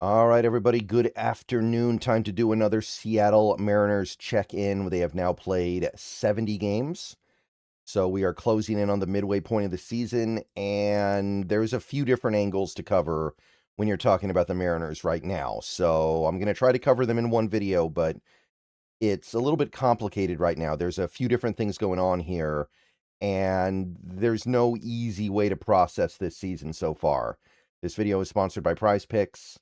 All right, everybody, good afternoon. Time to do another Seattle Mariners check-in. They have now played 70 games. So we are closing in on the midway point of the season, and there's a few different angles to cover when you're talking about the Mariners right now. So I'm going to try to cover them in one video, but it's a little bit complicated right now. There's a few different things going on here, and there's no easy way to process this season so far. This video is sponsored by Prize Picks.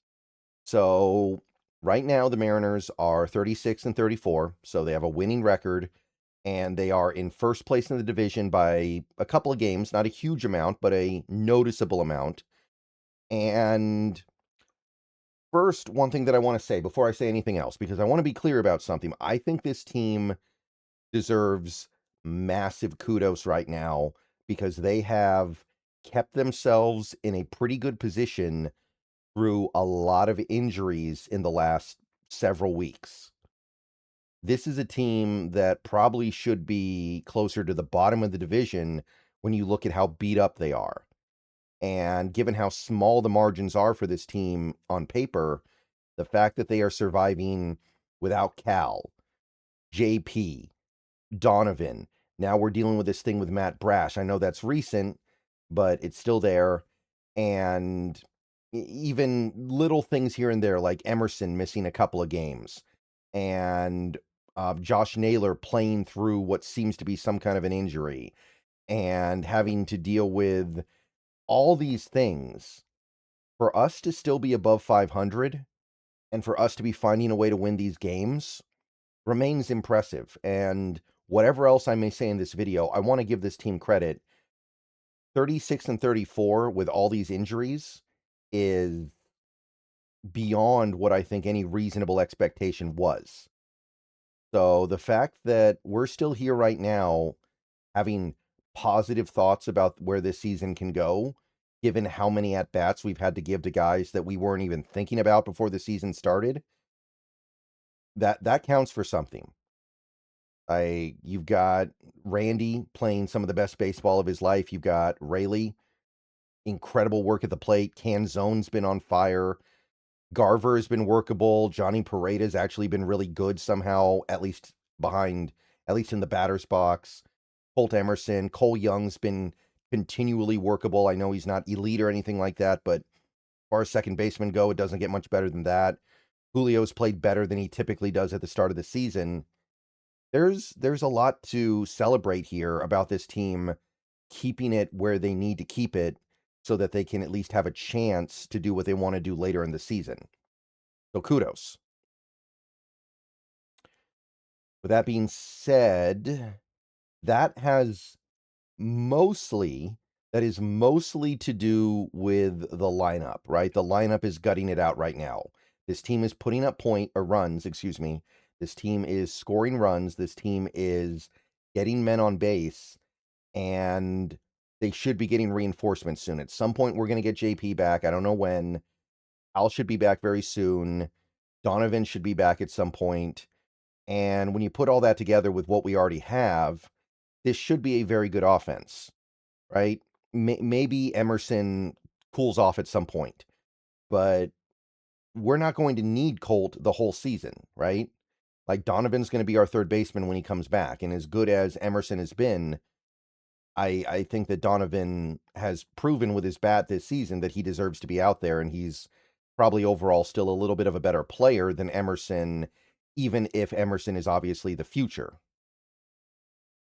So right now the Mariners are 36 and 34, so they have a winning record, and they are in first place in the division by a couple of games, not a huge amount, but a noticeable amount. And first, one thing that I want to say before I say anything else, because I want to be clear about something. I think this team deserves massive kudos right now because they have kept themselves in a pretty good position through a lot of injuries in the last several weeks. This is a team that probably should be closer to the bottom of the division when you look at how beat up they are. And given how small the margins are for this team on paper, the fact that they are surviving without Cal, JP, Donovan, now we're dealing with this thing with Matt Brash. I know that's recent, but it's still there. And even little things here and there, like Emerson missing a couple of games, and Josh Naylor playing through what seems to be some kind of an injury, and having to deal with all these things, for us to still be above 500 and for us to be finding a way to win these games remains impressive. And whatever else I may say in this video, I want to give this team credit. 36 and 34 with all these injuries is beyond what I think any reasonable expectation was. So the fact that we're still here right now having positive thoughts about where this season can go, given how many at-bats we've had to give to guys that we weren't even thinking about before the season started, that counts for something. You've got Randy playing some of the best baseball of his life. You've got Rayleigh, incredible work at the plate. Canzone's been on fire. Garver has been workable. Johnny Pareda's actually been really good somehow, at least in the batter's box. Colt Emerson, Cole Young's been continually workable. I know he's not elite or anything like that, but as far as second basemen go, it doesn't get much better than that. Julio's played better than he typically does at the start of the season. There's a lot to celebrate here about this team keeping it where they need to keep it so that they can at least have a chance to do what they want to do later in the season. So kudos. With that being said, that is mostly to do with the lineup, right? The lineup is gutting it out right now. This team is putting up runs, excuse me. This team is scoring runs. This team is getting men on base, and they should be getting reinforcements soon. At some point, we're going to get JP back. I don't know when. Al should be back very soon. Donovan should be back at some point. And when you put all that together with what we already have, this should be a very good offense, right? Maybe Emerson cools off at some point, but we're not going to need Colt the whole season, right? Like, Donovan's going to be our third baseman when he comes back. And as good as Emerson has been, I think that Donovan has proven with his bat this season that he deserves to be out there, and he's probably overall still a little bit of a better player than Emerson, even if Emerson is obviously the future.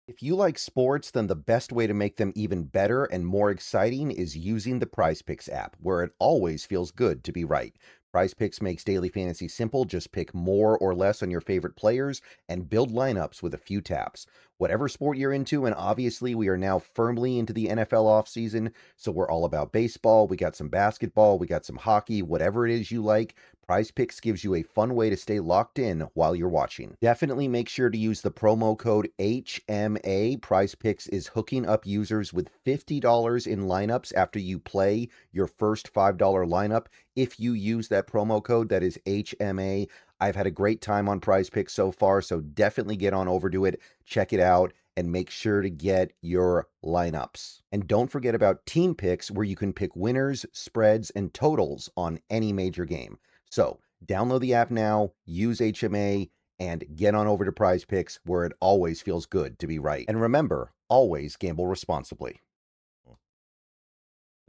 If you like sports, then the best way to make them even better and more exciting is using the PrizePicks app, where it always feels good to be right. PrizePicks makes daily fantasy simple. Just pick more or less on your favorite players and build lineups with a few taps. Whatever sport you're into, and obviously we are now firmly into the NFL offseason, so we're all about baseball. We got some basketball, we got some hockey, whatever it is you like. PrizePicks gives you a fun way to stay locked in while you're watching. Definitely make sure to use the promo code HMA. PrizePicks is hooking up users with $50 in lineups after you play your first $5 lineup. If you use that promo code, that is HMA. I've had a great time on PrizePicks so far, so definitely get on over to it, check it out, and make sure to get your lineups. And don't forget about team picks, where you can pick winners, spreads, and totals on any major game. So download the app now, use HMA, and get on over to Prize Picks, where it always feels good to be right. And remember, always gamble responsibly.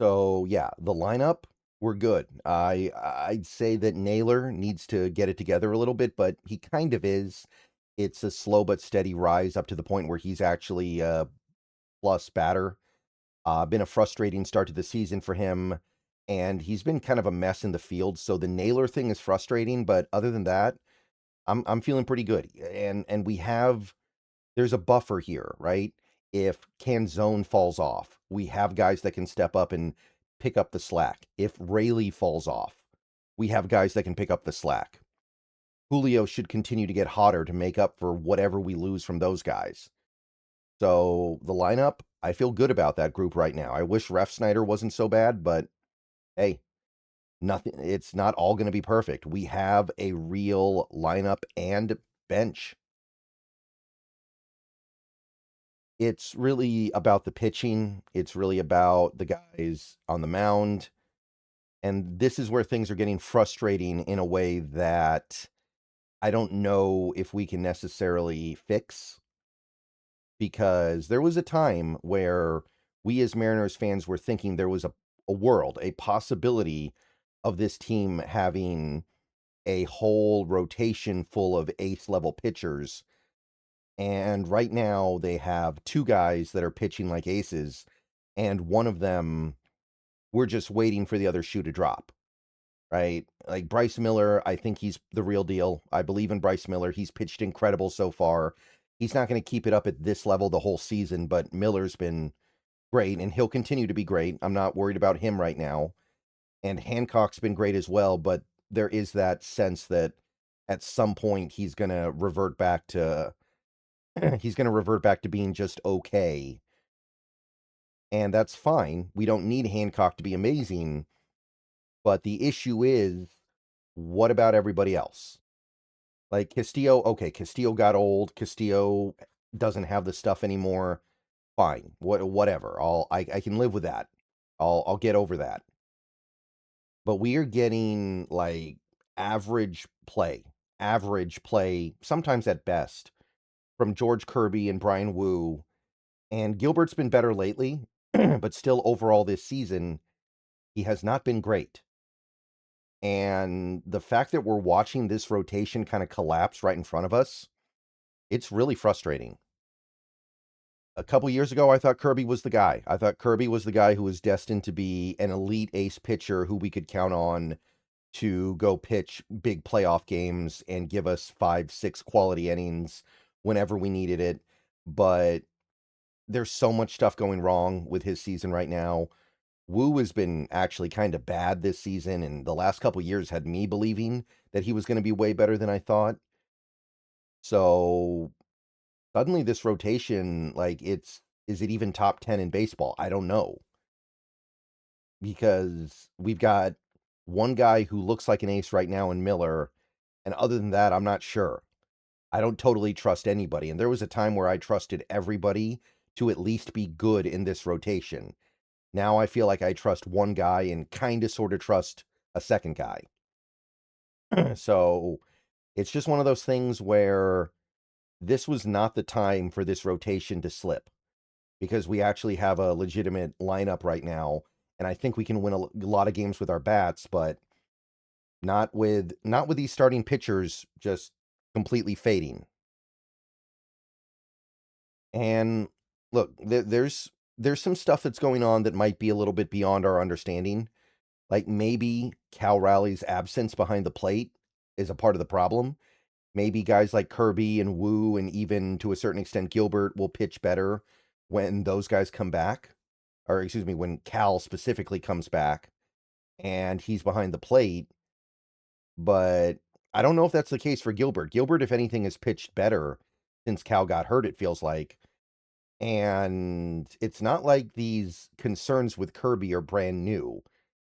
So yeah, the lineup, we're good. I'd say that Naylor needs to get it together a little bit, but he kind of is. It's a slow but steady rise up to the point where he's actually plus batter. Been a frustrating start to the season for him, and he's been kind of a mess in the field. So the Naylor thing is frustrating, but other than that, I'm feeling pretty good. And there's a buffer here, right? If Canzone falls off, we have guys that can step up and pick up the slack. If Rayleigh falls off, we have guys that can pick up the slack. Julio should continue to get hotter to make up for whatever we lose from those guys. So the lineup, I feel good about that group right now. I wish Ref Snyder wasn't so bad, but hey, nothing. It's not all going to be perfect. We have a real lineup and bench. It's really about the pitching. It's really about the guys on the mound. And this is where things are getting frustrating in a way that I don't know if we can necessarily fix, because there was a time where we as Mariners fans were thinking there was a world, a possibility of this team having a whole rotation full of ace level pitchers. And right now they have two guys that are pitching like aces, and one of them, we're just waiting for the other shoe to drop, right? Like Bryce Miller, I think he's the real deal. I believe in Bryce Miller. He's pitched incredible so far. He's not going to keep it up at this level the whole season, but Miller's been great, and he'll continue to be great. I'm not worried about him right now. And Hancock's been great as well, but there is that sense that at some point he's going to revert back to he's going to revert back to being just okay. And that's fine. We don't need Hancock to be amazing, but the issue is, what about everybody else? Like Castillo, okay, Castillo got old. Castillo doesn't have the stuff anymore. Fine. Whatever. I can live with that. I'll get over that. But we are getting like average play, sometimes at best, from George Kirby and Brian Wu. And Gilbert's been better lately, but still overall this season, he has not been great. And the fact that we're watching this rotation kind of collapse right in front of us, it's really frustrating. A couple years ago, I thought Kirby was the guy. I thought Kirby was the guy who was destined to be an elite ace pitcher who we could count on to go pitch big playoff games and give us 5-6 quality innings whenever we needed it. But there's so much stuff going wrong with his season right now. Wu has been actually kind of bad this season, and the last couple years had me believing that he was going to be way better than I thought. So suddenly this rotation, like, is it even top 10 in baseball? I don't know. Because we've got one guy who looks like an ace right now in Miller, and other than that, I'm not sure. I don't totally trust anybody, and there was a time where I trusted everybody to at least be good in this rotation. Now I feel like I trust one guy and kind of sort of trust a second guy. So it's just one of those things where this was not the time for this rotation to slip, because we actually have a legitimate lineup right now, and I think we can win a lot of games with our bats, but not with these starting pitchers just completely fading. And look, there's some stuff that's going on that might be a little bit beyond our understanding. Like maybe Cal Raleig's absence behind the plate is a part of the problem. Maybe guys like Kirby and Wu, and even to a certain extent Gilbert, will pitch better when those guys come back. Or excuse me, when Cal specifically comes back and he's behind the plate. But I don't know if that's the case for Gilbert. Gilbert, if anything, has pitched better since Cal got hurt, it feels like. And it's not like these concerns with Kirby are brand new.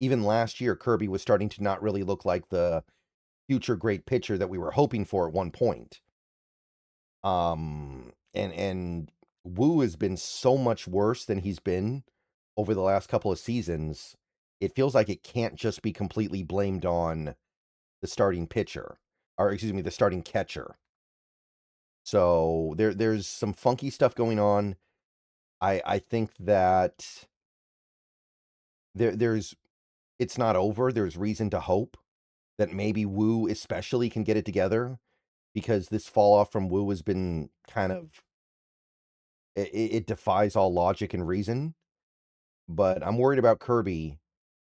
Even last year, Kirby was starting to not really look like the future great pitcher that we were hoping for at one point. And Wu has been so much worse than he's been over the last couple of seasons. It feels like it can't just be completely blamed on the starting pitcher, or excuse me, the starting catcher. So there's some funky stuff going on. I think that there's it's not over. There's reason to hope that maybe Wu especially can get it together, because this fall off from Wu has been kind of it defies all logic and reason. But I'm worried about Kirby,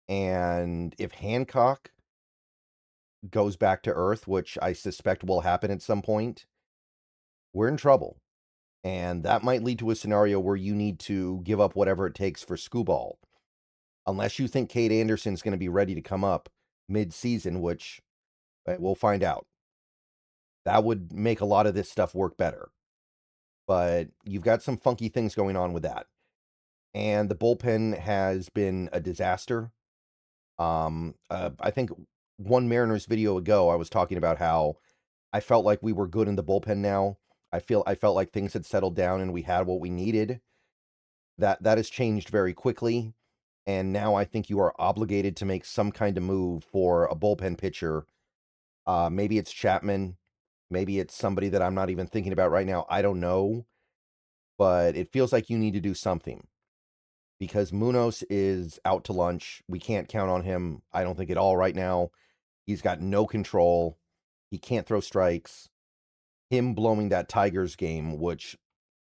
and if Hancock goes back to Earth, which I suspect will happen at some point, we're in trouble. And that might lead to a scenario where you need to give up whatever it takes for Skubal. Unless you think Kate Anderson's going to be ready to come up mid-season, which we'll find out. That would make a lot of this stuff work better. But you've got some funky things going on with that. And the bullpen has been a disaster. I think one Mariners video ago, I was talking about how I felt like we were good in the bullpen now. I felt like things had settled down and we had what we needed. That has changed very quickly. And now I think you are obligated to make some kind of move for a bullpen pitcher. Maybe it's Chapman. Maybe it's somebody that I'm not even thinking about right now. I don't know. But it feels like you need to do something, because Munoz is out to lunch. We can't count on him, I don't think, at all right now. He's got no control. He can't throw strikes. Him blowing that Tigers game, which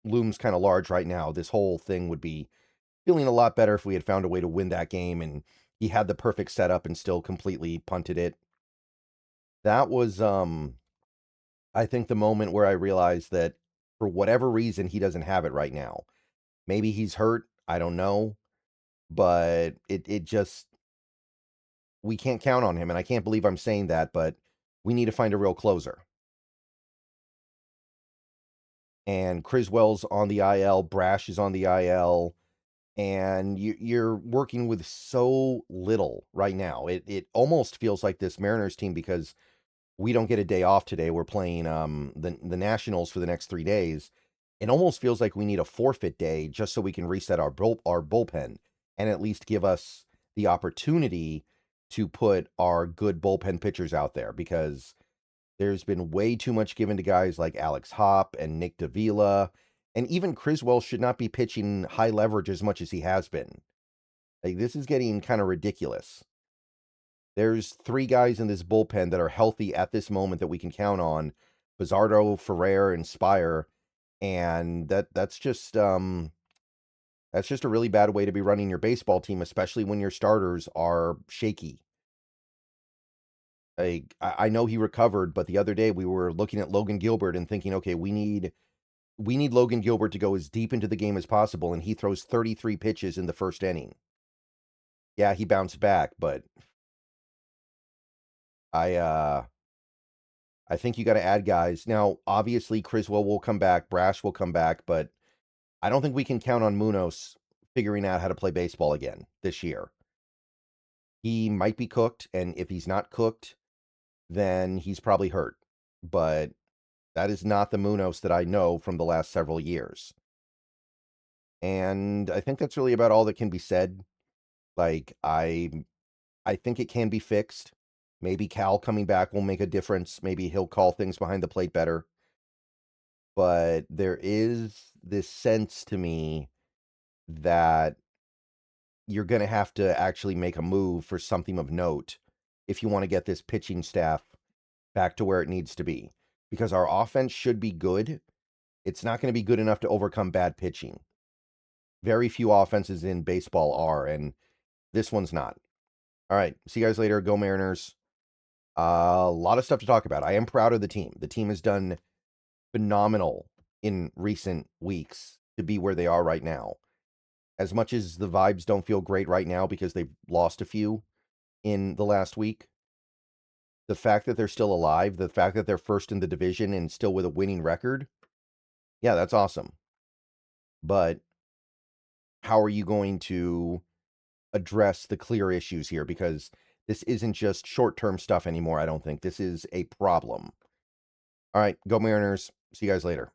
looms kind of large right now, this whole thing would be feeling a lot better if we had found a way to win that game and he had the perfect setup and still completely punted it. That was, I think, the moment where I realized that for whatever reason, he doesn't have it right now. Maybe he's hurt. I don't know. But it just, we can't count on him. And I can't believe I'm saying that, but we need to find a real closer. And Criswell's on the IL. Brash is on the IL. And you're working with so little right now. It almost feels like this Mariners team, because we don't get a day off today. We're playing the Nationals for the next 3 days. It almost feels like we need a forfeit day just so we can reset our bullpen and at least give us the opportunity to put our good bullpen pitchers out there, because there's been way too much given to guys like Alex Hopp and Nick Davila, and even Criswell should not be pitching high leverage as much as he has been. Like, this is getting kind of ridiculous. There's 3 guys in this bullpen that are healthy at this moment that we can count on: Bizzardo, Ferrer, and Spire, and that's just a really bad way to be running your baseball team, especially when your starters are shaky. Like, I know he recovered, but the other day we were looking at Logan Gilbert and thinking, okay, we need Logan Gilbert to go as deep into the game as possible, and he throws 33 pitches in the first inning. Yeah, he bounced back, but I think you got to add guys. Now, obviously, Criswell will come back, Brash will come back, but I don't think we can count on Munoz figuring out how to play baseball again this year. He might be cooked, and if he's not cooked, then he's probably hurt. But that is not the Munoz that I know from the last several years. And I think that's really about all that can be said. Like, I think it can be fixed. Maybe Cal coming back will make a difference. Maybe he'll call things behind the plate better. But there is this sense to me that you're going to have to actually make a move for something of note if you want to get this pitching staff back to where it needs to be. Because our offense should be good. It's not going to be good enough to overcome bad pitching. Very few offenses in baseball are, and this one's not. All right, see you guys later. Go Mariners. A lot of stuff to talk about. I am proud of the team. The team has done phenomenal in recent weeks to be where they are right now. As much as the vibes don't feel great right now because they've lost a few in the last week, the fact that they're still alive, the fact that they're first in the division and still with a winning record, yeah, that's awesome. But how are you going to address the clear issues here? Because this isn't just short-term stuff anymore, I don't think. This is a problem. All right, go Mariners. See you guys later.